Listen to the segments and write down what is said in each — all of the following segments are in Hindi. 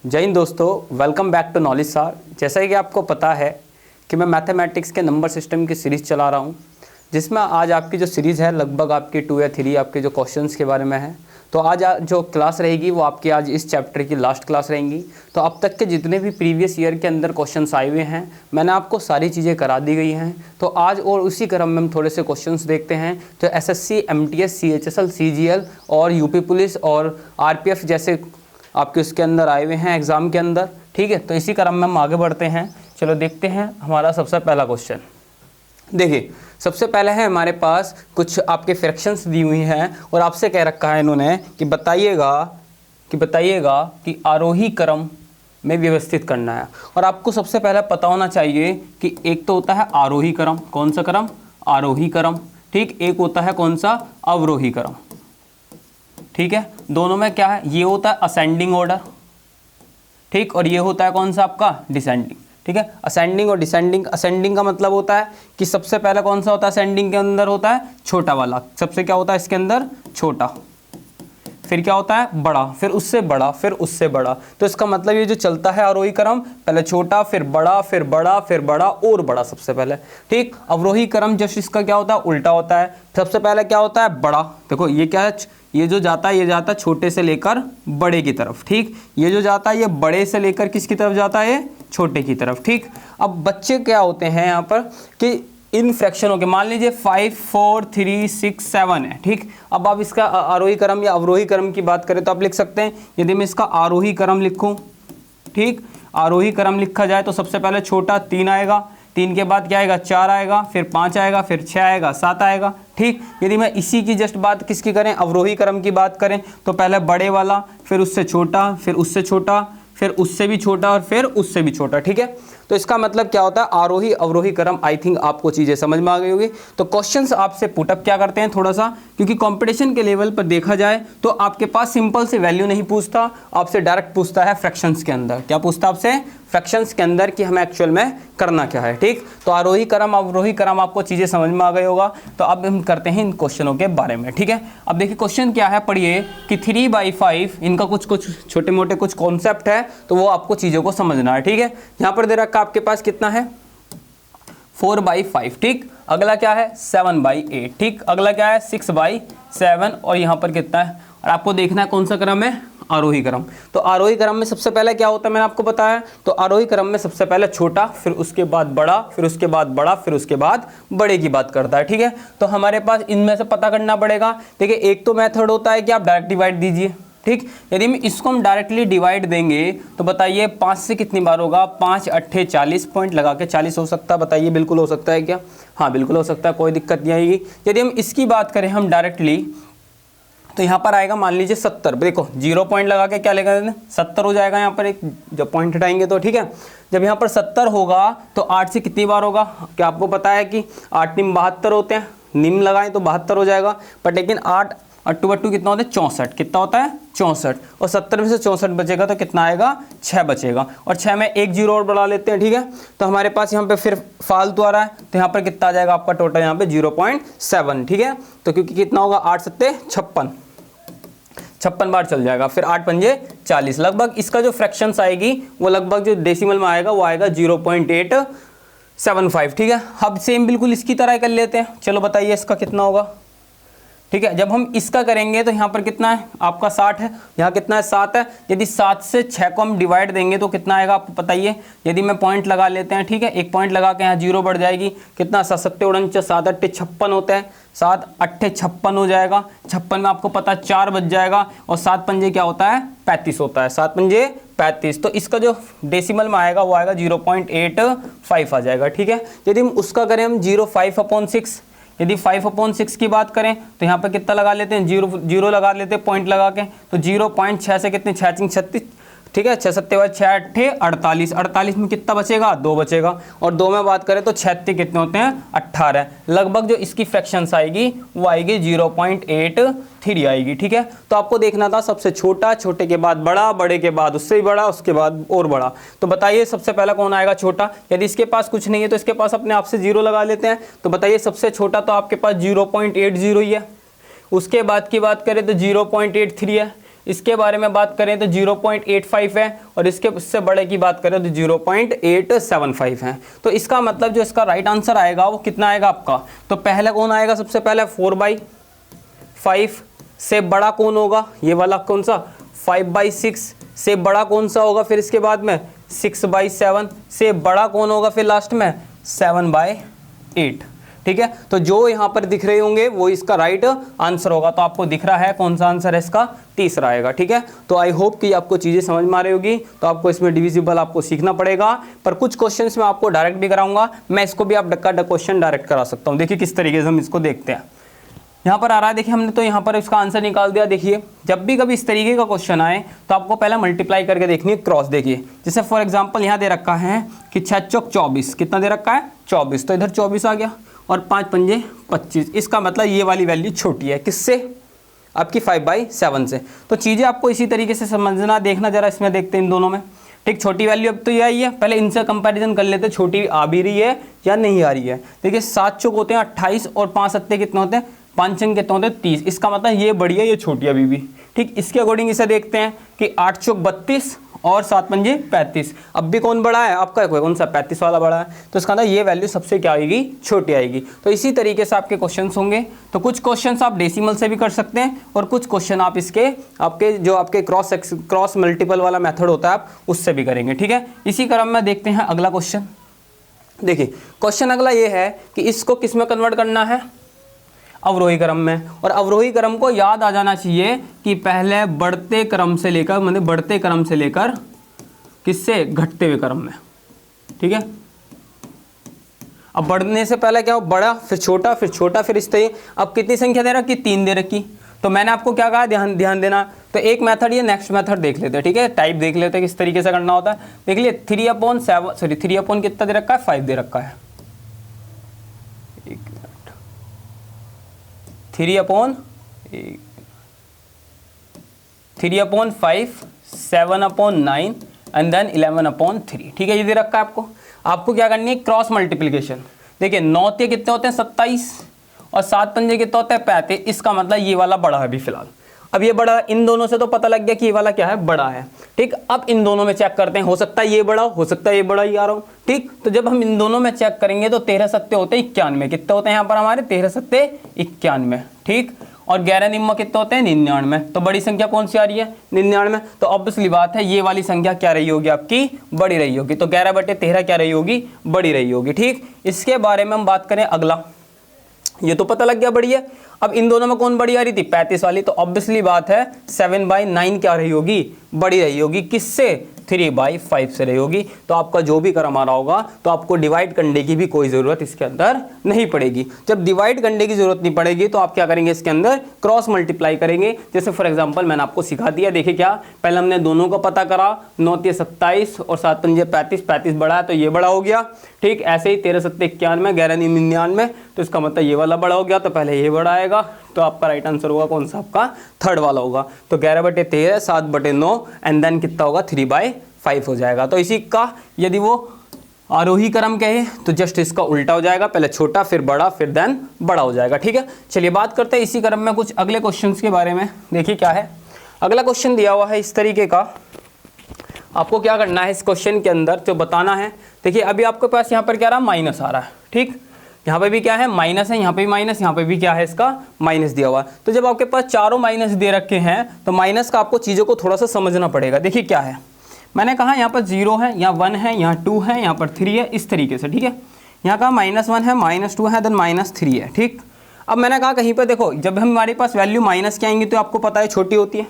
जय हिंद दोस्तों, वेलकम बैक टू नॉलेज सार। जैसा कि आपको पता है कि मैं मैथमेटिक्स के नंबर सिस्टम की सीरीज़ चला रहा हूँ, जिसमें आज आपकी जो सीरीज़ है लगभग आपकी 2 या 3 आपके जो क्वेश्चंस के बारे में है। तो आज जो क्लास रहेगी वो आपकी आज इस चैप्टर की लास्ट क्लास रहेंगी। तो अब तक के जितने भी प्रीवियस ईयर के अंदर क्वेश्चंस आए हुए हैं मैंने आपको सारी चीज़ें करा दी गई हैं। तो आज और उसी क्रम में हम थोड़े से क्वेश्चंस देखते हैं जो एसएससी, एमटीएस, सीएचएसएल, सीजीएल और यूपी पुलिस और आरपीएफ जैसे आपके उसके अंदर आए हुए हैं एग्ज़ाम के अंदर। ठीक है, तो इसी क्रम में हम आगे बढ़ते हैं। चलो देखते हैं हमारा सबसे पहला क्वेश्चन। देखिए, सबसे पहले है हमारे पास कुछ आपके फ्रैक्शंस दी हुई हैं और आपसे कह रखा है इन्होंने कि बताइएगा कि आरोही क्रम में व्यवस्थित करना है। और आपको सबसे पहले पता होना चाहिए कि एक तो होता है आरोही क्रम। कौन सा क्रम? आरोही क्रम। ठीक, एक होता है कौन सा? अवरोही क्रम। ठीक है, दोनों में क्या है? ये होता है असेंडिंग ऑर्डर। ठीक, और ये होता है कौन सा आपका? डिसेंडिंग। ठीक है, असेंडिंग और डिसेंडिंग। असेंडिंग का मतलब होता है कि सबसे पहले कौन सा होता है? असेंडिंग के अंदर होता है छोटा वाला। सबसे क्या होता है इसके अंदर? छोटा। फिर क्या होता है? बड़ा, फिर उससे बड़ा, फिर उससे बड़ा। तो इसका मतलब ये जो चलता है आरोही क्रम, पहले छोटा, फिर बड़ा, फिर बड़ा, फिर बड़ा और बड़ा सबसे पहले। ठीक, अवरोही क्रम जस्ट इसका क्या होता है? उल्टा होता है। सबसे पहले क्या होता है? बड़ा। देखो ये क्या है? ये जो जाता है ये जाता है छोटे से लेकर बड़े की तरफ। ठीक, ये जो जाता है ये बड़े से लेकर किसकी तरफ जाता है? ये छोटे की तरफ। ठीक, अब बच्चे क्या होते हैं यहाँ पर कि इन फ्रैक्शनों के, मान लीजिए 5, 4, 3, 6, 7 है। ठीक, अब आप इसका आरोही क्रम या अवरोही क्रम की बात करें तो आप लिख सकते हैं, यदि मैं इसका आरोही क्रम लिखूं, ठीक, आरोही क्रम लिखा जाए तो सबसे पहले छोटा 3 आएगा, 3 के बाद क्या आएगा? 4 आएगा, फिर 5 आएगा, फिर 6 आएगा, 7 आएगा। ठीक, यदि मैं इसी की जस्ट बात किसकी करें? अवरोही क्रम की बात करें तो पहले बड़े वाला, फिर उससे छोटा, फिर उससे छोटा, फिर उससे भी छोटा और फिर उससे भी छोटा। ठीक है, तो इसका मतलब क्या होता है? आरोही अवरोही क्रम। आई थिंक आपको चीज़ें समझ में आ गई होगी। तो क्वेश्चंस आपसे पुटअप क्या करते हैं थोड़ा सा, क्योंकि कंपटीशन के लेवल पर देखा जाए तो आपके पास सिंपल से वैल्यू नहीं पूछता, आपसे डायरेक्ट पूछता है फ्रैक्शंस के अंदर। क्या पूछता है आपसे? फ्रैक्शंस के अंदर कि हमें एक्चुअल में करना क्या है। ठीक, तो आरोही क्रम अवरोही क्रम आपको चीज़ें समझ में आ गई होगा। तो अब हम करते हैं इन क्वेश्चनों के बारे में। ठीक है, अब देखिए क्वेश्चन क्या है, पढ़िए कि 3/5 इनका कुछ छोटे मोटे कुछ कॉन्सेप्ट है, तो वो आपको चीज़ों को समझना है। ठीक है, यहाँ पर दे रखा आपके पास कितना है? 4/5। ठीक, अगला क्या है? 7/8। ठीक, अगला क्या है? 6/7। और यहाँ पर कितना है? और आपको देखना है कौन सा क्रम है? आरोही क्रम। तो आरोही क्रम में सबसे पहले क्या होता है, मैंने आपको बताया। तो आरोही क्रम में सबसे पहले छोटा, फिर उसके बाद बड़ा, फिर उसके बाद बड़ा, फिर उसके बाद बड़े की बात करता है। ठीक है, तो हमारे पास इनमें से पता करना पड़ेगा। देखिए, एक तो मेथड होता है कि आप डायरेक्ट डिवाइड दीजिए। ठीक, यदि हम इसको हम डायरेक्टली डिवाइड देंगे तो बताइए 5 से कितनी बार होगा? 5 8 40, पॉइंट लगा के 40 हो सकता है। बताइए बिल्कुल हो सकता है क्या? हाँ, बिल्कुल हो सकता है, कोई दिक्कत नहीं आएगी। यदि हम इसकी बात करें हम डायरेक्टली, तो यहाँ पर आएगा मान लीजिए 70। देखो 0 पॉइंट लगा के क्या लेगा? 70 हो जाएगा यहाँ पर, एक जब पॉइंट हटाएंगे तो। ठीक है, जब यहाँ पर 70 होगा तो 8 से कितनी बार होगा? क्या आपको पता है कि 8 निम 72 होते हैं, निम लगाएं तो 72 हो जाएगा। पर लेकिन 8 8 2 कितना होता है? 64। कितना होता है? 64। और 70 में से 64 बचेगा तो कितना आएगा? 6 बचेगा। और 6 में एक 0 और बढ़ा लेते हैं। ठीक है, तो हमारे पास यहाँ पे फिर फालतू आ रहा है, तो यहाँ पर कितना आ जाएगा आपका टोटल? यहाँ पे 0.7। ठीक है, तो क्योंकि कितना होगा? 8 7 56 बार चल जाएगा, फिर 8 पंजे 40। लगभग इसका जो फ्रैक्शंस आएगी वो लगभग जो डेसिमल में आएगा वो आएगा 0.875। ठीक है, अब सेम बिल्कुल इसकी तरह कर लेते हैं। चलो बताइए इसका कितना होगा? ठीक है, जब हम इसका करेंगे तो यहाँ पर कितना है आपका? 60 है, यहाँ कितना है? 7 है। यदि 7 से 6 को हम डिवाइड देंगे तो कितना आएगा आपको बताइए? यदि मैं पॉइंट लगा लेते हैं, ठीक है, एक पॉइंट लगा के यहाँ 0 बढ़ जाएगी। कितना? 7 7 49, 7 8 56 होते हैं, 7 8 56 हो जाएगा। 56 में आपको पता 4 बच जाएगा, और 7 पंजे क्या होता है? 35 होता है। 7 पंजे 35। तो इसका जो डेसिमल में आएगा वो आएगा 0.85 आ जाएगा। ठीक है, यदि हम उसका करें हम 0.5/6, यदि 5/6 की बात करें तो यहाँ पर कितना लगा लेते हैं? 0 लगा लेते हैं पॉइंट लगा के। तो 0.6 से कितने? 6 36। ठीक है, 6 7 6 8 48। 48 में कितना बचेगा? 2 बचेगा। और 2 में बात करें तो 36 कितने होते हैं? 18। लगभग जो इसकी फ्रैक्शंस आएगी वो आएगी 0.83 आएगी। ठीक है, तो आपको देखना था सबसे छोटा, छोटे के बाद बड़ा, बड़े के बाद उससे भी बड़ा, उसके बाद और बड़ा। तो बताइए सबसे पहला कौन आएगा? छोटा। यदि इसके पास कुछ नहीं है तो इसके पास अपने आप से 0 लगा लेते हैं। तो बताइए सबसे छोटा तो आपके पास 0.80 ही है। उसके बाद की बात करें तो 0.83 है। इसके बारे में बात करें तो 0.85 है, और इससे बड़े की बात करें तो 0.875 है। तो इसका मतलब जो इसका राइट आंसर आएगा वो कितना आएगा आपका, तो पहले कौन आएगा, सबसे पहले 4/5 से बड़ा कौन होगा, ये वाला कौन सा 5/6 से बड़ा कौन सा होगा, फिर इसके बाद में 6/7 से बड़ा कौन होगा, फिर लास्ट में 7/8। ठीक है, तो जो यहाँ पर दिख रहे होंगे वो इसका राइट आंसर होगा। तो आपको दिख रहा है कौन सा आंसर है इसका, तीसरा आएगा। ठीक है, तो आई होप कि आपको चीज़ें समझ में आ रही होगी। तो आपको इसमें डिविजिबल आपको सीखना पड़ेगा, पर कुछ क्वेश्चंस मैं आपको डायरेक्ट भी कराऊंगा, मैं इसको भी आप क्वेश्चन डायरेक्ट करा सकता हूँ। देखिए किस तरीके से हम इसको देखते हैं। यहाँ पर आ रहा है, देखिए हमने तो यहाँ पर इसका आंसर निकाल दिया। देखिए जब भी कभी इस तरीके का क्वेश्चन आए तो आपको पहले मल्टीप्लाई करके देखनी है, क्रॉस। देखिए जैसे फॉर एग्जांपल यहाँ दे रखा है कि 6 चौक 24, कितना दे रखा है 24, तो इधर 24 आ गया, और 5 पंजे 25। इसका मतलब ये वाली वैल्यू छोटी है, किससे, आपकी 5/7 से। तो चीज़ें आपको इसी तरीके से समझना, देखना जरा इसमें देखते हैं इन दोनों में। ठीक, छोटी वैल्यू अब तो ये आई है, पहले इनसे कंपैरिजन कर लेते हैं, छोटी आ भी रही है या नहीं आ रही है। देखिए 7 चौक होते हैं 28, और 5 सत्ते कितने होते हैं, 5 अंक कितने होते हैं 30। इसका मतलब ये बड़ी है, ये छोटी है अभी भी। ठीक, इसके अकॉर्डिंग इसे देखते हैं कि 8 चौक 32 और 7 पंजे 35। अब भी कौन बड़ा है आपका, कौन सा 35 वाला बड़ा है, तो इसका मतलब ये वैल्यू सबसे क्या आएगी, छोटी आएगी। तो इसी तरीके से आपके क्वेश्चंस होंगे। तो कुछ क्वेश्चंस आप डेसिमल से भी कर सकते हैं, और कुछ क्वेश्चन आप इसके आपके जो आपके क्रॉस मल्टीपल वाला मेथड होता है आप उससे भी करेंगे। ठीक है, इसी क्रम में देखते हैं अगला क्वेश्चन। देखिए क्वेश्चन अगला ये है कि इसको किस में कन्वर्ट करना है, अवरोही क्रम में। और अवरोही क्रम को याद आ जाना चाहिए कि पहले बढ़ते क्रम से लेकर, मतलब बढ़ते क्रम से लेकर किससे, घटते हुए क्रम में। ठीक है, अब बढ़ने से पहले क्या हो, बड़ा, फिर छोटा, फिर छोटा, फिर इस तरीके। अब कितनी संख्या दे रखी, 3 दे रखी। तो मैंने आपको क्या कहा, ध्यान देना। तो एक मेथड ये, नेक्स्ट मेथड देख लेते हैं। ठीक है, टाइप देख लेते हैं किस तरीके से करना होता है। देख लिए 3/7 कितना दे रखा है, 5 दे रखा है। 3/5 7/9 एंड देन 11/3। ठीक है, ये दे रखा है आपको। आपको क्या करनी है, क्रॉस मल्टीप्लिकेशन। देखिए 9 ते कितने होते हैं 27, और 7 पंजे कितने होते हैं 35। इसका मतलब ये वाला बड़ा है अभी फिलहाल। अब ये बड़ा, इन दोनों से तो पता लग गया कि ये वाला क्या है, बड़ा है। ठीक, अब इन दोनों में चेक करते हैं, हो सकता है ये बड़ा हो सकता है ये बड़ा ही आ रहा हूँ। ठीक, तो जब हम इन दोनों में चेक करेंगे तो 13 सत्ते होते हैं 91। कितने होते हैं यहाँ पर हमारे, 13 सत्ते 91। ठीक, और 11 निम्मा कितने होते हैं 99। तो बड़ी संख्या कौन सी आ रही है, 99। तो ऑब्वियसली बात है ये वाली संख्या क्या रही होगी आपकी, बड़ी रही होगी। तो 11/13 क्या रही होगी, बड़ी रही होगी। ठीक, इसके बारे में हम बात करें अगला, ये तो पता लग गया बड़ी है। अब इन दोनों में कौन बड़ी आ रही थी, 35 वाली। तो ऑब्वियसली बात है 7/9 क्या रही होगी, बड़ी रही होगी। किससे, 3/5 से रही होगी। तो आपका जो भी क्रम आ रहा होगा तो आपको डिवाइड करने की भी कोई ज़रूरत इसके अंदर नहीं पड़ेगी। जब डिवाइड करने की ज़रूरत नहीं पड़ेगी तो आप क्या करेंगे, इसके अंदर क्रॉस मल्टीप्लाई करेंगे। जैसे फॉर एग्जांपल मैंने आपको सिखा दिया। देखिए क्या, पहले हमने दोनों का पता करा, 9 ते 27 और 7 पंजे 35। 35 बड़ा है तो ये बड़ा हो गया। ठीक, ऐसे ही 13 सत्ते 91, 11 99, तो इसका मतलब ये वाला बड़ा हो गया। तो पहले ये बड़ा आएगा, तो आपका राइट आंसर होगा कौन सा, आपका थर्ड वाला होगा। तो 11/13 7/9 एंड देन कितना होगा, 3/5 हो जाएगा। तो इसी का यदि वो आरोही क्रम कहे तो जस्ट इसका उल्टा हो जाएगा, पहले छोटा फिर बड़ा फिर देन बड़ा हो जाएगा। ठीक है, चलिए बात करते हैं इसी क्रम में कुछ अगले क्वेश्चंस के बारे में। देखिए क्या है, अगला क्वेश्चन दिया हुआ है इस तरीके का। आपको क्या करना है इस क्वेश्चन के अंदर, तो बताना है। देखिए अभी आपके पास यहाँ पर क्या रहा, माइनस आ रहा है। ठीक, यहाँ पे भी क्या है, माइनस है, यहाँ पे भी माइनस, यहाँ पे भी क्या है, इसका माइनस दिया हुआ है। तो जब आपके पास चारों माइनस दे रखे हैं तो माइनस का आपको चीज़ों को थोड़ा सा समझना पड़ेगा। देखिए क्या है, मैंने कहा यहाँ पर 0 है, यहाँ 1 है, यहाँ 2 है, यहाँ पर 3 है, इस तरीके से। ठीक है, यहाँ कहा -1 है, -2 है, देन -3 है। ठीक, अब मैंने कहा कहीं पर देखो, जब हमारे पास वैल्यू माइनस की आएंगी तो आपको पता है छोटी होती है,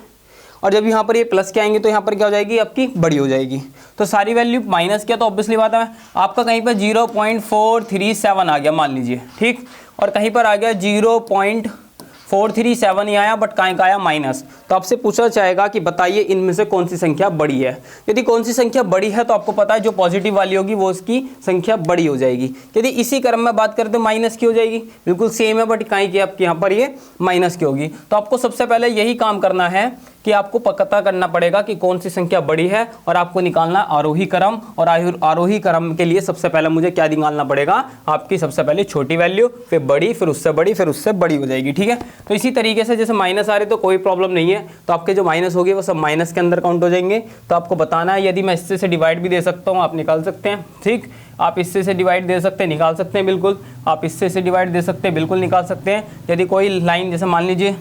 और जब यहाँ पर ये प्लस के आएंगे तो यहाँ पर क्या हो जाएगी, आपकी बड़ी हो जाएगी। तो सारी वैल्यू माइनस किया तो ऑब्वियसली बात है आपका कहीं पर 0.437 आ गया मान लीजिए। ठीक, और कहीं पर आ गया 0.437 ही आया, बट कहीं का आया माइनस। तो आपसे पूछा जाएगा कि बताइए इनमें से कौन सी संख्या बड़ी है। यदि कौन सी संख्या बड़ी है तो आपको पता है जो पॉजिटिव वाली होगी वो उसकी संख्या बड़ी हो जाएगी। यदि इसी क्रम में बात करें तो माइनस की हो जाएगी, बिल्कुल सेम है, बट कहीं की आपके यहाँ पर ये माइनस की होगी। तो आपको सबसे पहले यही काम करना है कि आपको पता करना पड़ेगा कि कौन सी संख्या बड़ी है और आपको निकालना आरोही क्रम। और आरोही क्रम के लिए सबसे पहले मुझे क्या निकालना पड़ेगा, आपकी सबसे पहले छोटी वैल्यू, फिर बड़ी, फिर उससे बड़ी, फिर उससे बड़ी हो जाएगी। ठीक है, तो इसी तरीके से जैसे माइनस आ रहे तो कोई प्रॉब्लम नहीं है, तो आपके जो माइनस होगी वो सब माइनस के अंदर काउंट हो जाएंगे। तो आपको बताना है, यदि मैं इससे से डिवाइड भी दे सकता हूँ, आप निकाल सकते हैं। ठीक, आप इससे से डिवाइड दे सकते हैं, निकाल सकते हैं बिल्कुल। आप इससे से डिवाइड दे सकते हैं, बिल्कुल निकाल सकते हैं। यदि कोई लाइन जैसे मान लीजिए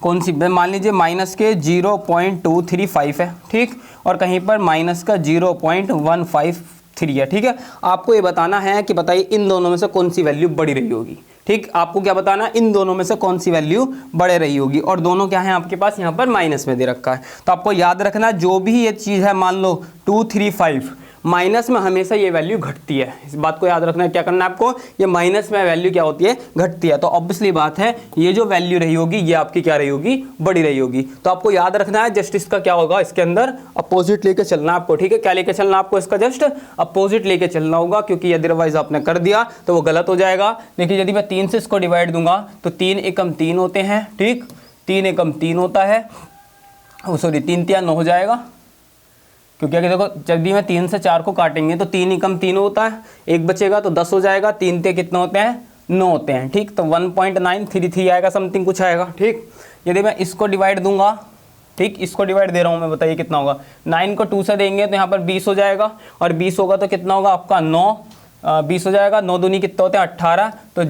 कौन सी, मान लीजिए माइनस के 0.235 है, ठीक, और कहीं पर माइनस का 0.153 है। ठीक है, आपको ये बताना है कि बताइए इन दोनों में से कौन सी वैल्यू बड़ी रही होगी। ठीक, आपको क्या बताना है, इन दोनों में से कौन सी वैल्यू बढ़े रही होगी, और दोनों क्या है आपके पास यहाँ पर माइनस में दे रखा है। तो आपको याद रखना, जो भी ये चीज़ है, मान लो 235, माइनस में हमेशा ये वैल्यू घटती है। इस बात को याद रखना है। क्या करना है आपको, ये माइनस में वैल्यू क्या होती है, घटती है। तो ऑब्वियसली बात है, ये जो वैल्यू रही होगी ये आपकी क्या रही होगी, बड़ी रही होगी। तो आपको याद रखना है, जस्ट इसका क्या होगा, इसके अंदर अपोजिट लेके चलना आपको। ठीक है, क्या लेके चलना आपको, इसका जस्ट अपोजिट लेके चलना होगा, क्योंकि अदरवाइज आपने कर दिया तो वो गलत हो जाएगा। देखिए, यदि मैं 3 से इसको डिवाइड दूंगा तो 3 एकम 3 होते हैं। ठीक, 3 एकम 3 होता है, सॉरी 3 तिया 9 हो जाएगा, क्योंकि अगर देखो जब भी मैं 3 से 4 को काटेंगे तो 3 एकम 3 होता है, एक बचेगा तो 10 हो जाएगा। 3 ते कितने होते हैं, 9 होते हैं। ठीक, तो 1.933 आएगा, समथिंग कुछ आएगा। ठीक, यदि मैं इसको डिवाइड दूंगा, ठीक, इसको डिवाइड दे रहा हूँ मैं, बताइए कितना होगा। 9 को 2 से देंगे तो यहाँ पर 20 हो जाएगा, और 20 होगा तो कितना होगा आपका 20 हो जाएगा। 9 दूनी कितने होते हैं, 18, तो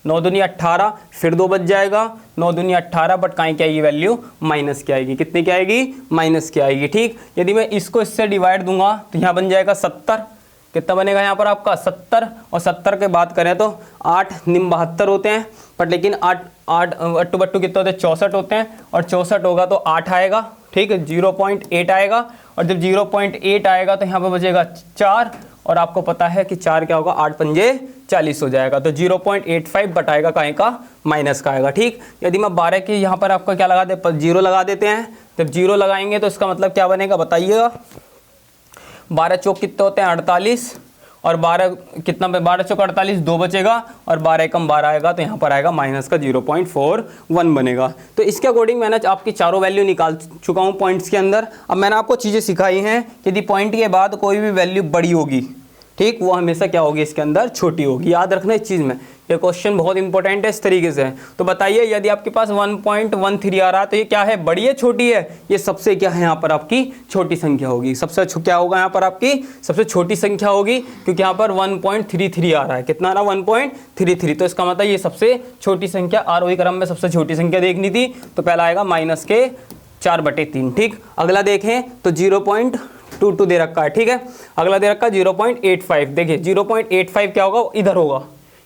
9 दूनी 18, फिर 2 बच जाएगा, 9 दूनी 18, बट कहीं क्या आएगी वैल्यू, माइनस की आएगी। कितनी की आएगी, माइनस की आएगी। ठीक, यदि मैं इसको इससे डिवाइड दूंगा तो यहाँ बन जाएगा 70। कितना बनेगा यहाँ पर आपका 70, और 70 के बात करें तो 8 निम 72 होते हैं, बट लेकिन 8 अट्टू बट्टू कितने होते हैं, 64 होते हैं, और 64 होगा तो 8 आएगा। ठीक है, 0.8 आएगा, और जब 0.8 आएगा तो यहाँ पर बचेगा 4, और आपको पता है कि 4 क्या होगा, 8 पंजे 40 हो जाएगा। तो 0.85 बटाएगा काहे का, माइनस का आएगा। ठीक, यदि मैं 12 के यहाँ पर आपका क्या लगा दे, 0 लगा देते हैं। जब 0 लगाएंगे तो इसका मतलब क्या बनेगा, बताइएगा। 12 चौक कितने होते हैं, 48, और 12 कितना, 12 चौक 48, 2 बचेगा, और 12 एकम 12 आएगा, तो यहाँ पर आएगा माइनस का 0.41 बनेगा। तो इसके अकॉर्डिंग मैंने आपकी चारों वैल्यू निकाल चुका हूँ पॉइंट्स के अंदर। अब मैंने आपको चीज़ें सिखाई हैं, यदि पॉइंट के बाद कोई भी वैल्यू बड़ी होगी, ठीक, वो हमेशा क्या होगी, इसके अंदर छोटी होगी। याद रखना इस चीज़ में, ये क्वेश्चन बहुत इंपॉर्टेंट है इस तरीके से। तो बताइए, यदि आपके पास 1.13 आ रहा है तो ये क्या है, बड़ी है छोटी है, ये सबसे क्या है यहाँ पर आपकी छोटी संख्या होगी। सबसे क्या होगा यहाँ पर आपकी सबसे छोटी संख्या होगी, क्योंकि यहाँ पर 1.33 आ रहा है। कितना आ रहा है, 1.33, तो इसका मतलब ये सबसे छोटी संख्या, आरोही क्रम में सबसे छोटी संख्या देखनी थी, तो पहला आएगा माइनस के 4/3। ठीक, अगला देखें तो 0.22 दे रखा है। ठीक है, अगला दे रखा है 0.85। देखिए 0.85 क्या होगा, इधर होगा।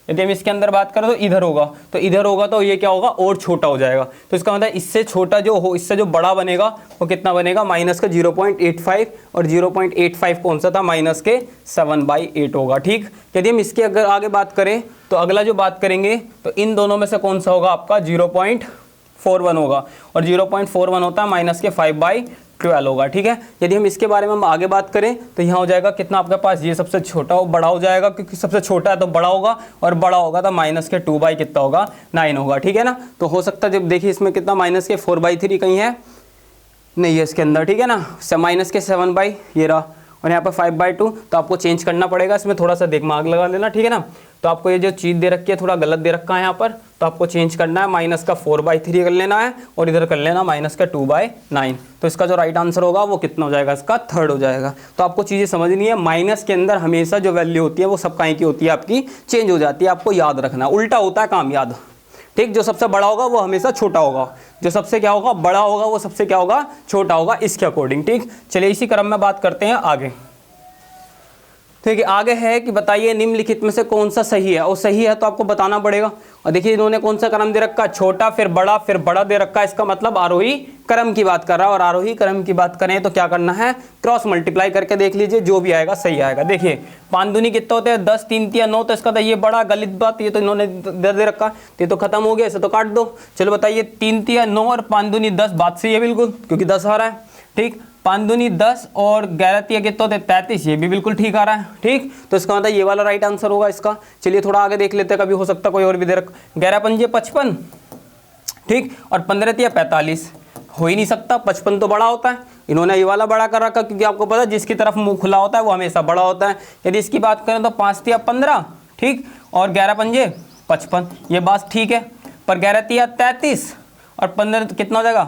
यदि हम इसके अंदर बात करें तो इधर होगा, तो इधर होगा तो ये क्या होगा, और छोटा हो जाएगा। तो इसका मतलब इससे छोटा जो हो, इससे जो बड़ा बनेगा वो कितना बनेगा, माइनस का 0.85, और 0.85 कौन सा था, माइनस के 7/8 होगा। ठीक, यदि हम इसके अगर आगे बात करें तो अगला जो बात करेंगे तो इन दोनों में से कौन सा होगा आपका 0.41 होगा, और 0.41 होता है माइनस के 5/12 होगा। ठीक है, यदि हम इसके बारे में हम आगे बात करें तो यहाँ हो जाएगा कितना आपके पास, ये सबसे छोटा हो बड़ा हो जाएगा, क्योंकि सबसे छोटा है तो बड़ा होगा, और बड़ा होगा तो माइनस के 2 बाई कितना होगा, 9 होगा। ठीक है ना, तो हो सकता है जब देखिए इसमें कितना माइनस के 4/3 कहीं है, नहीं है इसके अंदर। ठीक है ना, माइनस के 7 बाई ये रहा, और यहाँ पर 5/2, तो आपको चेंज करना पड़ेगा, इसमें थोड़ा सा दिमाग लगा लेना। ठीक है ना, तो आपको ये जो चीज़ दे रखी है थोड़ा गलत दे रखा है यहाँ पर, तो आपको चेंज करना है, माइनस का 4/3 कर लेना है, और इधर कर लेना माइनस का 2/9। तो इसका जो राइट आंसर होगा वो कितना हो जाएगा, इसका 3rd हो जाएगा। तो आपको चीज़ें समझनी है, माइनस के अंदर हमेशा जो वैल्यू होती है वो सब कहीं की होती है, आपकी चेंज हो जाती है, आपको याद रखना। उल्टा होता है काम, याद। ठीक, जो सबसे बड़ा होगा वो हमेशा छोटा होगा, जो सबसे क्या होगा, बड़ा होगा, वो सबसे क्या होगा, छोटा होगा, इसके अकॉर्डिंग। ठीक, चलिए इसी क्रम में बात करते हैं आगे। ठीक है, आगे है कि बताइए निम्नलिखित में से कौन सा सही है, और सही है तो आपको बताना पड़ेगा। और देखिए इन्होंने कौन सा क्रम दे रखा है, छोटा फिर बड़ा दे रखा है, इसका मतलब आरोही क्रम की बात कर रहा है। और आरोही क्रम की बात करें तो क्या करना है, क्रॉस मल्टीप्लाई करके देख लीजिए, जो भी आएगा सही आएगा। देखिए 5 दूनी कितने होते हैं, 10, 3 तिया 9, तो इसका तो ये बड़ा गलत बात, ये तो इन्होंने दे रखा, ये तो खत्म हो गया, इसे तो काट दो। चलो बताइए 3 तिया 9 और 5 दूनी 10, बात सही है बिल्कुल, क्योंकि 10 आ रहा है। ठीक, 5 दूनी 10 और 11 तिया कितने होते हैं, 33, ये भी बिल्कुल ठीक आ रहा है। ठीक, तो इसका मतलब ये वाला राइट आंसर होगा इसका। चलिए थोड़ा आगे देख लेते हैं, कभी हो सकता कोई और भी दे रखा। 11 पंजे 55, ठीक। और 15 तिया 45, हो ही नहीं सकता, 55 तो बड़ा होता है, इन्होंने ये वाला बड़ा कर रखा क्योंकि आपको पता है जिसकी तरफ मुंह खुला होता है वो हमेशा बड़ा होता है। यदि इसकी बात करें तो 5 तिया 15, ठीक, और 11 पंजे 55, ये बात ठीक है। पर 11 तिया 33 और 15 कितना हो जाएगा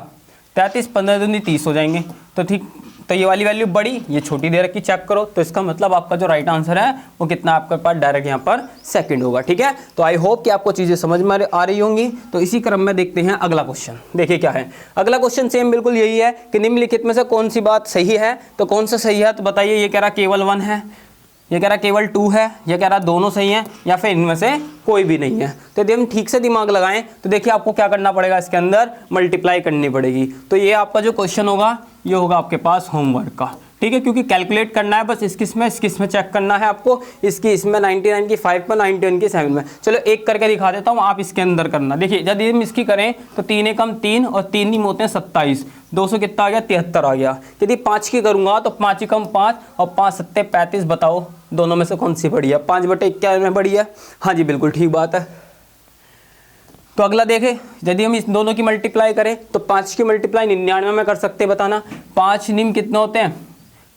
33, 15 दूनी 30 हो जाएंगे। तो ठीक, तो ये वाली वैल्यू बड़ी, ये छोटी दे रखी, चेक करो। तो इसका मतलब आपका जो राइट आंसर है वो कितना आपके पास डायरेक्ट यहाँ पर सेकंड होगा, ठीक है। तो आई होप कि आपको चीज़ें समझ में आ रही होंगी। तो इसी क्रम में देखते हैं अगला क्वेश्चन। देखिए क्या है अगला क्वेश्चन, सेम बिल्कुल यही है कि निम्नलिखित में से कौन सी बात सही है। तो कौन सा सही है, तो बताइए। ये कह रहा केवल 1 है, ये कह रहा केवल 2 है, ये कह रहा दोनों सही हैं, या फिर इनमें से कोई भी नहीं है। तो यदि हम ठीक से दिमाग लगाएं तो देखिए आपको क्या करना पड़ेगा, इसके अंदर मल्टीप्लाई करनी पड़ेगी। तो ये आपका जो क्वेश्चन होगा ये होगा आपके पास होमवर्क का, ठीक है, क्योंकि कैलकुलेट करना है बस इसमें चेक करना है आपको, इसकी इसमें 99 की 5 पर 91 की 7 में। चलो एक करके दिखा देता हूँ, आप इसके अंदर करना। देखिए यदि हम इसकी करें तो 3 एकम 3 और 3 नहीं होते हैं 27, 200 कितना आ गया 73 आ गया। यदि 5 की करूँगा तो 5 एकम 5 और 5 सत्ते 35, बताओ दोनों में से कौन सी बड़ी है। 5/51 में बड़ी है, हाँ जी बिल्कुल ठीक बात है। तो अगला देखें, यदि हम इस दोनों की मल्टीप्लाई करें तो 5 की मल्टीप्लाई 99 में कर सकते हैं, बताना। 5 निम कितने होते हैं,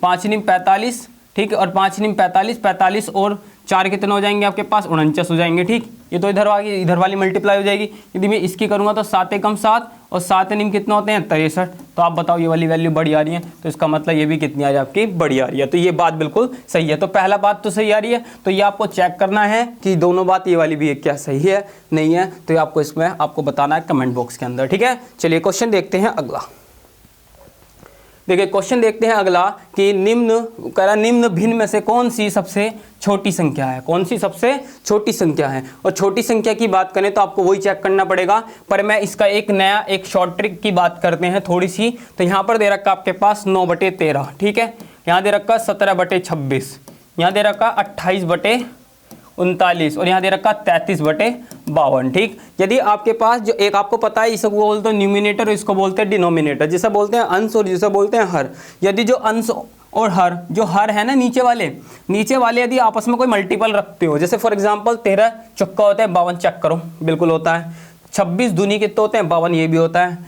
5 निम 45, ठीक है, और 5 निम 45, 45 और 4 कितने हो जाएंगे आपके पास 49 हो जाएंगे, ठीक। ये तो इधर वाली मल्टीप्लाई हो जाएगी। यदि मैं इसकी करूँगा तो 7 एकम 7 और 7 निम कितने होते हैं 63। तो आप बताओ ये वाली वैल्यू बड़ी आ रही है, तो इसका मतलब ये भी कितनी आ रही है आपकी बड़ी आ रही है। तो ये बात बिल्कुल सही है। तो पहला बात तो सही आ रही है, तो ये आपको चेक करना है कि दोनों बात ये वाली भी है क्या सही है नहीं है। तो ये आपको इसमें आपको बताना है कमेंट बॉक्स के अंदर, ठीक है। चलिए क्वेश्चन देखते हैं अगला। देखिए क्वेश्चन देखते हैं अगला कि निम्न भिन्न में से कौन सी सबसे छोटी संख्या है, कौन सी सबसे छोटी संख्या है। और छोटी संख्या की बात करें तो आपको वही चेक करना पड़ेगा, पर मैं इसका एक शॉर्ट ट्रिक की बात करते हैं थोड़ी सी। तो यहाँ पर दे रखा आपके पास 9/13, ठीक है, यहाँ दे रखा 17/26, यहाँ दे रखा 28/39 और यहाँ दे रखा 33/52, ठीक। यदि आपके पास जो एक आपको पता है इसको बोलते हैं न्यूमिनेटर और इसको बोलते हैं डिनोमिनेटर, जिसे बोलते हैं अंश और जिसे बोलते हैं हर। यदि जो अंश और हर है ना नीचे वाले यदि आपस में कोई मल्टीपल रखते हो, जैसे फॉर एग्जांपल 13 चौका होता है 52, चेक करो बिल्कुल होता है। 26 दूनी कितने होते हैं 52, ये भी होता है।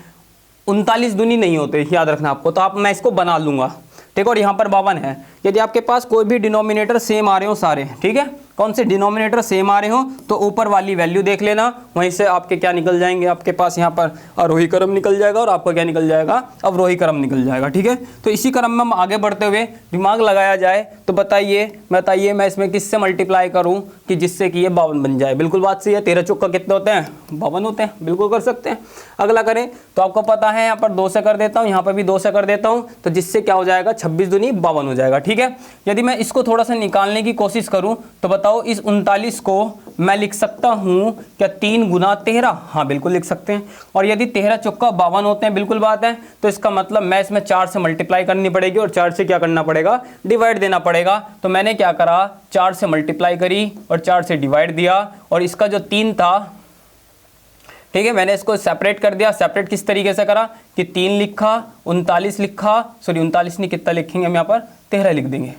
39 दूनी नहीं होते, याद रखना आपको। तो मैं इसको बना लूंगा, ठीक है, और यहाँ पर 52 है। यदि आपके पास कोई भी डिनोमिनेटर सेम आ रहे हो सारे, ठीक है, कौन से डिनोमिनेटर सेम आ रहे हो तो ऊपर वाली वैल्यू देख लेना, वहीं से आपके क्या निकल जाएंगे, आपके पास यहाँ पर आरोही क्रम निकल जाएगा और आपका क्या निकल जाएगा, अवरोही क्रम निकल जाएगा, ठीक है। तो इसी क्रम में हम आगे बढ़ते हुए दिमाग लगाया जाए तो बताइए मैं इसमें किससे मल्टीप्लाई करूँ कि जिससे कि ये 52 बन जाए। बिल्कुल बात सही है। 13 चौका कितने होते हैं 52 होते हैं, बिल्कुल कर सकते हैं। अगला करें तो आपको पता है यहाँ पर 2 से कर देता हूँ, यहाँ पर भी 2 से कर देता हूँ, तो जिससे क्या हो जाएगा 26 दूनी 52 हो जाएगा, ठीक है। यदि मैं इसको थोड़ा सा निकालने की कोशिश करूँ तो बताओ इस 39 को मैं लिख सकता हूँ क्या 3 गुना 13, हाँ बिल्कुल लिख सकते हैं। और यदि 13 चौका 52 होते हैं, बिल्कुल बात है, तो इसका मतलब मैं इसमें 4 से मल्टीप्लाई करनी पड़ेगी और 4 से क्या करना पड़ेगा, डिवाइड देना पड़ेगा। तो मैंने क्या करा, 4 से मल्टीप्लाई करी और 4 से डिवाइड दिया, और इसका जो 3 था, ठीक है, मैंने इसको सेपरेट कर दिया। सेपरेट किस तरीके से करा कि 3 लिखा, 39 लिखा, सॉरी 39 नहीं, कितना लिखेंगे हम यहाँ पर 13 लिख देंगे,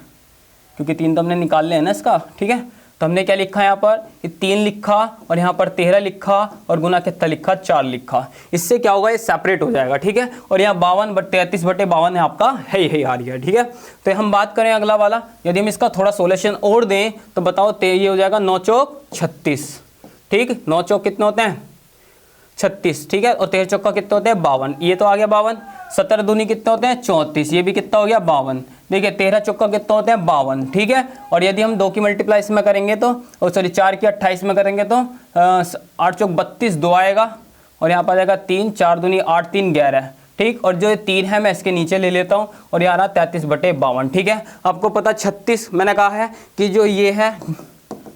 क्योंकि 3 तो हमने निकाल लिया है ना इसका, ठीक है। तो हमने क्या लिखा है यहाँ पर 3 लिखा और यहाँ पर 13 लिखा और गुना कितना लिखा 4 लिखा। इससे क्या होगा, ये सेपरेट हो जाएगा, ठीक है। और यहाँ 32/33/52 है आपका है आ रही है, ठीक है। तो हम बात करें अगला वाला, यदि हम इसका थोड़ा सोल्यूशन और दें तो बताओ ये हो जाएगा 9 चौक 36, ठीक। 9 चौक कितने होते हैं 36, ठीक है, और 13 चौका कितने होते हैं 52, ये तो आ गया 52। 17 दूनी कितने होते हैं 34, ये भी कितना हो गया 52। देखिए 13 चौका कितने होते हैं 52, ठीक है। और यदि हम 2 की मल्टीप्लाई इसमें करेंगे तो, और सॉरी 4 की 28 में करेंगे तो 8 चौक 32 2 आएगा, और यहाँ पर आ जाएगा 3, 4 दूनी 8, 3 11, ठीक। और जो 3 है मैं इसके नीचे ले लेता हूँ और यहाँ रहा 33/52, ठीक है। आपको पता 36 मैंने कहा है कि जो ये है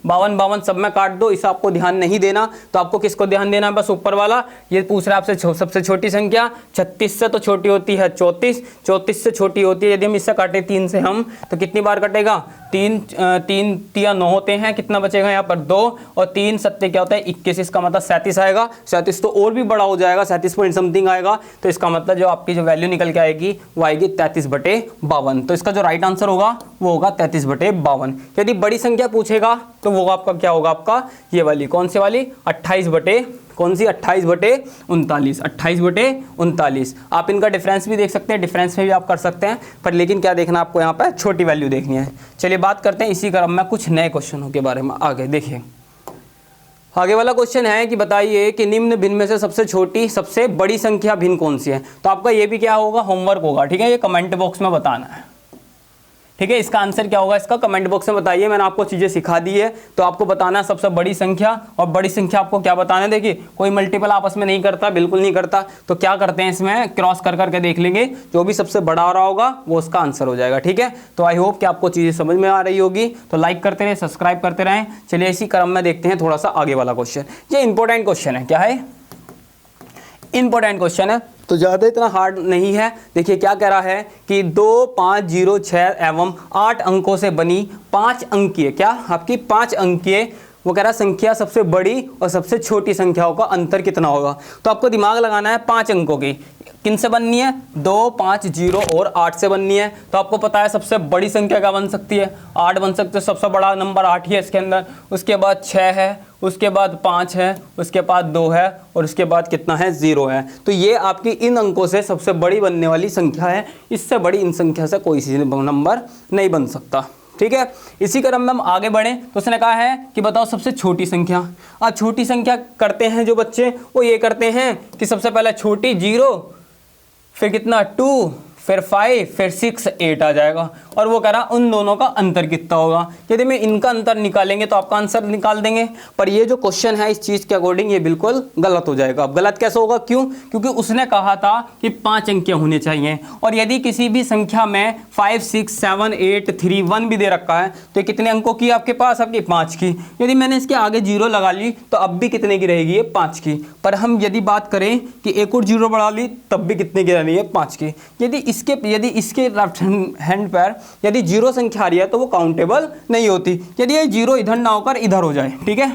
52 सब में काट दो, इसे आपको ध्यान नहीं देना। तो आपको किसको ध्यान देना है, बस ऊपर वाला। ये पूछ रहा है आपसे सबसे छोटी संख्या 36 से तो छोटी होती है 34, 34 से छोटी होती है। यदि हम इससे काटे 3 से हम तो कितनी बार कटेगा 3 तिया 9 होते हैं, कितना बचेगा यहाँ पर 2, और 3 सत्ते क्या होता है 21, इसका मतलब 37 आएगा। 37 तो और भी बड़ा हो जाएगा, 37 पॉइंट समथिंग आएगा। तो इसका मतलब जो आपकी जो वैल्यू निकल के आएगी वो आएगी 33/52। तो इसका जो राइट आंसर होगा वो होगा 33/52। यदि बड़ी संख्या पूछेगा तो वो आपका क्या होगा, आपका ये वाली कौन सी वाली कौन सी 28/39, 28/39। आप इनका डिफरेंस भी देख सकते हैं, डिफरेंस में भी आप कर सकते हैं, पर लेकिन क्या देखना आपको यहाँ पर छोटी वैल्यू देखनी है। चलिए बात करते हैं इसी क्रम में कुछ नए क्वेश्चनों के बारे में। आगे देखिए, आगे वाला क्वेश्चन है कि बताइए कि निम्न भिन्न में से सबसे छोटी सबसे बड़ी संख्या भिन्न कौन सी है। तो आपका ये भी क्या होगा, होमवर्क होगा, ठीक है, ये कमेंट बॉक्स में बताना है, ठीक है। इसका आंसर क्या होगा, इसका कमेंट बॉक्स में बताइए। मैंने आपको चीज़ें सिखा दी है, तो आपको बताना है सबसे बड़ी संख्या, और बड़ी संख्या आपको क्या बताना है। देखिए कोई मल्टीपल आपस में नहीं करता, बिल्कुल नहीं करता, तो क्या करते हैं इसमें क्रॉस कर करके देख लेंगे, जो भी सबसे बड़ा हो रहा होगा वो उसका आंसर हो जाएगा, ठीक है। तो आई होप कि आपको चीज़ें समझ में आ रही होगी, तो लाइक करते रहे, सब्सक्राइब करते रहें। चलिए इसी क्रम में देखते हैं थोड़ा सा आगे वाला क्वेश्चन। ये इंपॉर्टेंट क्वेश्चन है, क्या है, इंपॉर्टेंट क्वेश्चन है, तो ज़्यादा इतना हार्ड नहीं है। देखिए क्या कह रहा है कि 2, 5, 0, 6 एवं 8 अंकों से बनी 5 अंकीय, क्या आपकी 5 अंकीय, वो कह रहा है संख्या सबसे बड़ी और सबसे छोटी संख्याओं का अंतर कितना होगा। तो आपको दिमाग लगाना है 5 अंकों की, किन से बननी है, 2, 5, 0 और 8 से बननी है। तो आपको पता है सबसे बड़ी संख्या क्या बन सकती है, 8 बन सकते है, सबसे बड़ा नंबर 8 ही है इसके अंदर। उसके बाद 6 है, उसके बाद 5 है, उसके बाद 2 है, और उसके बाद कितना है, 0 है। तो ये आपकी इन अंकों से सबसे बड़ी बनने वाली संख्या है, इससे बड़ी इन संख्या से कोई सी नंबर नहीं बन सकता, ठीक है। इसी क्रम में हम आगे बढ़े, तो उसने कहा है कि बताओ सबसे छोटी संख्या। आज छोटी संख्या करते हैं जो बच्चे, वो ये करते हैं कि सबसे पहले छोटी 0, फिर कितना 2, फिर 5, फिर 6, 8 आ जाएगा, और वो कह रहा उन दोनों का अंतर कितना होगा। यदि मैं इनका अंतर निकालेंगे तो आपका आंसर निकाल देंगे, पर ये जो क्वेश्चन है इस चीज़ के अकॉर्डिंग ये बिल्कुल गलत हो जाएगा। अब गलत कैसे होगा, क्यों, क्योंकि उसने कहा था कि 5 अंकियाँ होने चाहिए, और यदि किसी भी संख्या में 5, 6, 7, 8, 3, 1 भी दे रखा है, तो कितने अंकों की आपके पास, आपकी 5 की। यदि मैंने इसके आगे 0 लगा ली तो अब भी कितने की रहेगी, ये 5 की। पर हम यदि बात करें कि एक और 0 बढ़ा ली तब भी कितने की रहनी है, 5 की। यदि इसके लेफ्ट हैंड पर यदि 0 संख्या आ रही है तो वो काउंटेबल नहीं होती। यदि ये 0 इधर ना होकर इधर हो जाए, ठीक है,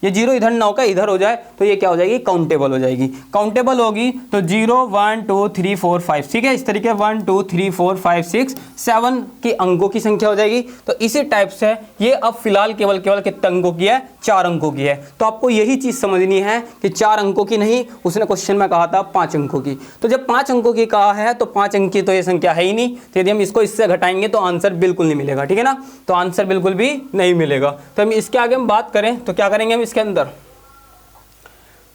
ये 0 इधर ना होकर इधर हो जाए तो ये क्या हो जाएगी, काउंटेबल हो जाएगी। काउंटेबल होगी तो 0, 1, 2, 3, 4, 5, ठीक है, इस तरीके 1, 2, 3, 4, 5, 6, 7 की अंकों की संख्या हो जाएगी। तो इसी टाइप से ये अब फिलहाल केवल कितने अंकों की है, 4 अंकों की है। तो आपको यही चीज़ समझनी है कि 4 अंकों की नहीं, उसने क्वेश्चन में कहा था 5 अंकों की। तो जब 5 अंकों की कहा है तो 5 अंक की तो ये संख्या है ही नहीं, तो यदि हम इसको इससे घटाएंगे तो आंसर बिल्कुल नहीं मिलेगा, ठीक है ना, तो आंसर बिल्कुल भी नहीं मिलेगा। तो हम इसके आगे हम बात करें तो क्या करेंगे हम इसके अंदर,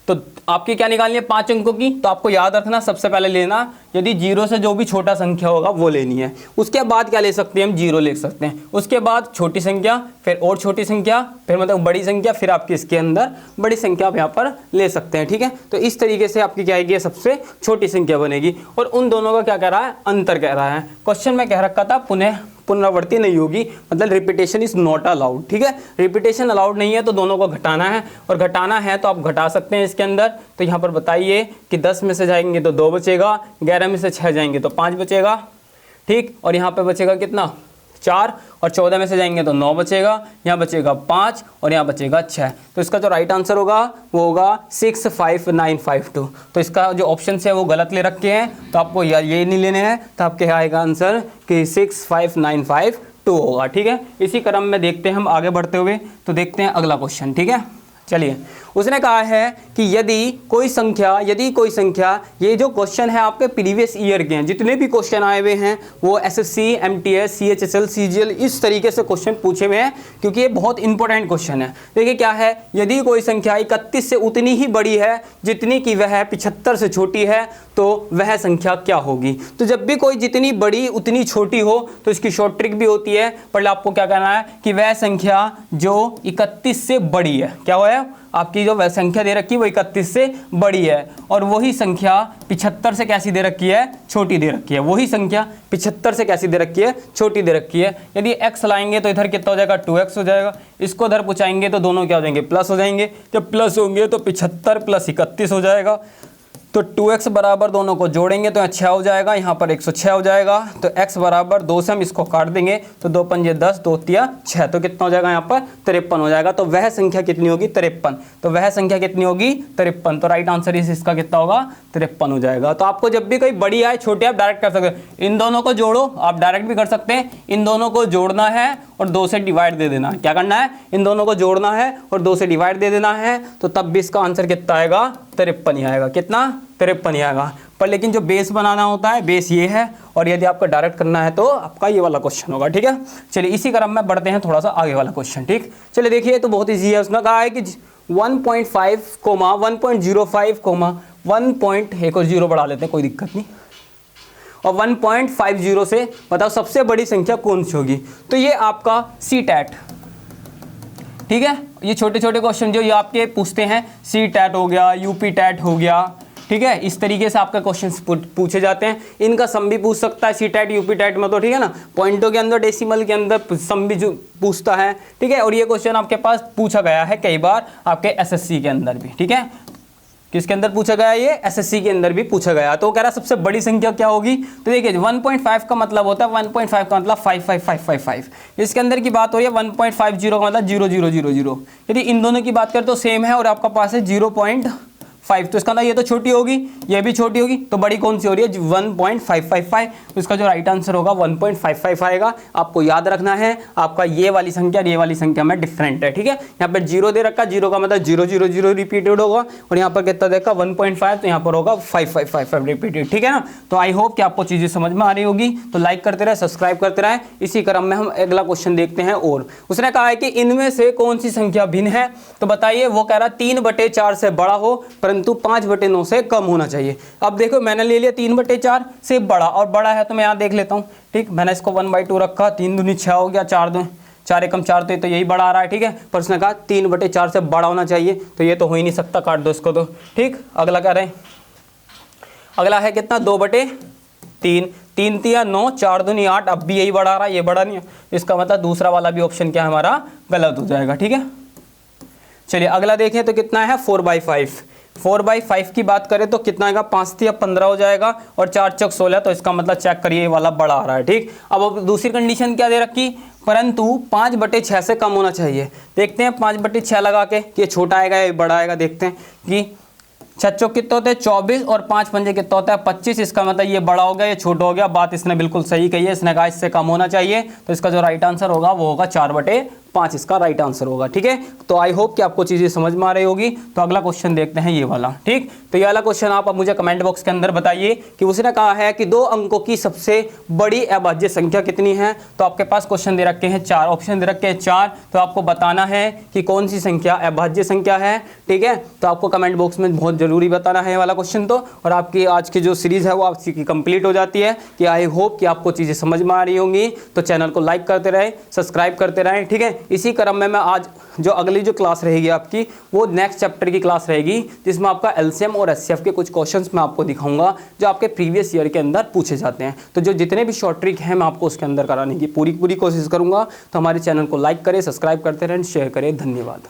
तो आपकी क्या निकालनी है, 5 अंकों की। तो आपको याद रखना सबसे पहले लेना, यदि 0 से जो भी छोटा संख्या होगा वो लेनी है। उसके बाद क्या ले सकते हैं हम, 0 ले सकते हैं। उसके बाद छोटी संख्या, फिर और छोटी संख्या, फिर मतलब बड़ी संख्या, फिर आपकी इसके अंदर बड़ी संख्या आप यहाँ पर ले सकते हैं, ठीक है। तो इस तरीके से आपकी क्या आएगी, सबसे छोटी संख्या बनेगी। और उन दोनों का क्या कह रहा है, अंतर कह रहा है। क्वेश्चन में कह रखा था पुनरावृत्ति नहीं होगी, मतलब रिपीटेशन इज नॉट अलाउड, ठीक है, रिपीटेशन अलाउड नहीं है, तो दोनों को घटाना है, और घटाना है तो आप घटा सकते हैं इसके अंदर। तो यहाँ पर बताइए कि 10 में से जाएंगे तो 2 बचेगा, 11 में से 6 जाएंगे तो 5 बचेगा, ठीक, और यहाँ पे बचेगा कितना, 4, और 14 में से जाएंगे तो 9 बचेगा, यहाँ बचेगा 5, और यहाँ बचेगा 6। तो इसका जो राइट आंसर होगा वो होगा 65952। तो इसका जो ऑप्शन है वो गलत ले रखे हैं, तो आपको ये नहीं लेने हैं, तो आपके यहाँ आएगा आंसर कि 65952 होगा, ठीक है। इसी क्रम में देखते हैं हम आगे बढ़ते हुए, तो देखते हैं अगला क्वेश्चन, ठीक है। चलिए, उसने कहा है कि यदि कोई संख्या, ये जो क्वेश्चन है आपके प्रीवियस ईयर के हैं, जितने भी क्वेश्चन आए हुए हैं वो एसएससी, एमटीएस, सीएचएसएल, सीजीएल, इस तरीके से क्वेश्चन पूछे हुए हैं, क्योंकि ये बहुत इंपॉर्टेंट क्वेश्चन है। देखिए क्या है, यदि कोई संख्या 31 से उतनी ही बड़ी है जितनी कि वह 75 से छोटी है, तो वह संख्या क्या होगी। तो जब भी कोई जितनी बड़ी उतनी छोटी हो तो इसकी शॉर्ट ट्रिक भी होती है, पर आपको क्या करना है कि वह संख्या जो 31 से बड़ी है, क्या हुआ है, आपकी जो वह संख्या दे रखी है वो 31 से बड़ी है, और वही संख्या 75 से कैसी दे रखी है, छोटी दे रखी है। वही संख्या 75 से कैसी दे रखी है, छोटी दे रखी है। यदि x लाएंगे तो इधर कितना हो जाएगा, 2x हो जाएगा, इसको इधर पहुँचाएंगे तो दोनों क्या हो जाएंगे, प्लस हो जाएंगे। जब प्लस होंगे तो 75 + 31 हो जाएगा, तो 2x बराबर दोनों को जोड़ेंगे तो यहाँ 6 हो जाएगा, यहाँ पर 106 हो जाएगा। तो x बराबर 2 से हम इसको काट देंगे तो 2 पंजे 10, 2 तिया 6, तो कितना हो जाएगा यहाँ पर 53 हो जाएगा। तो वह संख्या कितनी होगी 53। तो वह संख्या कितनी होगी 53। तो राइट आंसर इसका कितना होगा 53 हो जाएगा। तो आपको जब भी कोई बड़ी आए छोटी आप डायरेक्ट कर सकते हैं, इन दोनों को जोड़ो, आप डायरेक्ट भी कर सकते हैं। इन दोनों को जोड़ना है और 2 से डिवाइड दे देना है। क्या करना है, इन दोनों को जोड़ना है और 2 से डिवाइड दे देना है, तो तब भी इसका आंसर कितना आएगा 53 ही आएगा। कितना 53 ही आएगा। पर लेकिन जो बेस बनाना होता है बेस ये है, और यदि आपको डायरेक्ट करना है तो आपका ये वाला क्वेश्चन होगा। ठीक है, चलिए इसी क्रम में बढ़ते हैं थोड़ा सा आगे वाला क्वेश्चन। ठीक, चलिए देखिए, तो बहुत ईजी है। उसने कहा है कि 1.5 कोमा 1.05 कोमा 1. एक और 0 बढ़ा लेते हैं, कोई दिक्कत नहीं, और 1.50 से बताओ सबसे बड़ी संख्या कौन सी होगी। तो ये आपका सी टैट, ठीक है, ये छोटे छोटे क्वेश्चन जो ये आपके पूछते हैं, सी टैट हो गया, यूपी टैट हो गया, ठीक है, इस तरीके से आपके क्वेश्चन पूछे जाते हैं। इनका सम भी पूछ सकता है सी टैट यूपी टैट में, तो ठीक है ना, पॉइंटों के अंदर डेसिमल के अंदर सम भी जो पूछता है। ठीक है, और ये क्वेश्चन आपके पास पूछा गया है कई बार आपके एसएससी के अंदर भी। ठीक है, किसके अंदर पूछा गया, ये एसएससी के अंदर भी पूछा गया। तो कह रहा सबसे बड़ी संख्या क्या होगी। तो देखिए 1.5 का मतलब होता है 1.5 का मतलब 55555। इसके अंदर की बात हो रही है 1.50 का मतलब 0000। यदि इन दोनों की बात करें तो सेम है, और आपका पास है 0.5, तो इसका मतलब ये तो छोटी होगी, ये भी छोटी होगी, तो बड़ी कौन सी हो रही है 1.555। तो इसका जो राइट आंसर होगा 1.55 आएगा। आपको याद रखना है आपका ये वाली संख्या और ये वाली संख्या में डिफरेंट है। ठीक है, यहाँ पर 0 दे रखा, 0 का मतलब 000 रिपीटेड होगा, और यहाँ पर कितना देखा 1.5, तो यहाँ पर होगा 5555 रिपीटेड। ठीक है ना, तो आई होप कि आपको चीज़ें समझ में आ रही होगी। तो लाइक करते रहे, सब्सक्राइब करते रहे। इसी क्रम में हम अगला क्वेश्चन देखते हैं। और उसने कहा है कि इनमें से कौन सी संख्या भिन्न है। तो बताइए, वो कह रहा 3/4 से बड़ा हो परंतु 5/9 से कम होना चाहिए। अब देखो मैंने ले लिया 3/4 से बड़ा, और बड़ा है तो मैं यहाँ देख लेता हूँ। ठीक, मैंने इसको 1/2 रखा, 3 दूनी 6 हो गया, 4 एकम 4, तो यही बड़ा आ रहा है। ठीक है, पर उसने कहा 3/4 से बड़ा होना चाहिए, तो ये तो हो ही नहीं सकता, काट दो इसको। तो ठीक, अगला कह रहे हैं, अगला है कितना 2/3, 3 तिया 9, 4 दूनी 8, अब भी यही बड़ा आ रहा है, ये बड़ा नहीं है। इसका मतलब दूसरा वाला भी ऑप्शन क्या है हमारा गलत हो जाएगा। ठीक है, चलिए अगला देखें तो कितना है 4/5। 4/5 की बात करें तो कितना आएगा 5 तिया 15 हो जाएगा, और 4 चौक 16, तो इसका मतलब चेक करिए ये वाला बड़ा आ रहा है। ठीक, अब दूसरी कंडीशन क्या दे रखी, परंतु 5/6 से कम होना चाहिए। देखते हैं 5/6 लगा के कि ये छोटा आएगा या बड़ा आएगा। देखते हैं कि 6 चौक कितना होता है 24, और 5 पंजे कितना होता है 25। इसका मतलब ये बड़ा हो गया, ये छोटा हो गया। बात इसने बिल्कुल सही कही है, इसने कहा इससे कम होना चाहिए। तो इसका जो राइट आंसर होगा वो होगा 4/5, इसका राइट आंसर होगा। ठीक है, तो आई होप कि आपको चीज़ें समझ में आ रही होगी। तो अगला क्वेश्चन देखते हैं ये वाला। ठीक, तो ये वाला क्वेश्चन आप अब मुझे कमेंट बॉक्स के अंदर बताइए कि उसने कहा है कि 2 अंकों की सबसे बड़ी अभाज्य संख्या कितनी है। तो आपके पास क्वेश्चन दे रखे हैं 4, ऑप्शन दे रखे हैं 4, तो आपको बताना है कि कौन सी संख्या अभाज्य संख्या है। ठीक है, तो आपको कमेंट बॉक्स में बहुत जरूरी बताना है वाला क्वेश्चन। तो और आपकी आज की जो सीरीज है वो आपकी कंप्लीट हो जाती है। कि आई होप कि आपको चीज़ें समझ में आ रही होंगी। तो चैनल को लाइक करते रहें, सब्सक्राइब करते रहें। ठीक है, इसी क्रम में मैं आज जो अगली जो क्लास रहेगी आपकी, वो नेक्स्ट चैप्टर की क्लास रहेगी, जिसमें आपका एलसीएम और एचसीएफ के कुछ क्वेश्चंस मैं आपको दिखाऊंगा जो आपके प्रीवियस ईयर के अंदर पूछे जाते हैं। तो जो जितने भी शॉर्ट ट्रिक हैं मैं आपको उसके अंदर कराने की पूरी कोशिश करूंगा। तो हमारे चैनल को लाइक करें, सब्सक्राइब करते रहें, शेयर करें। धन्यवाद।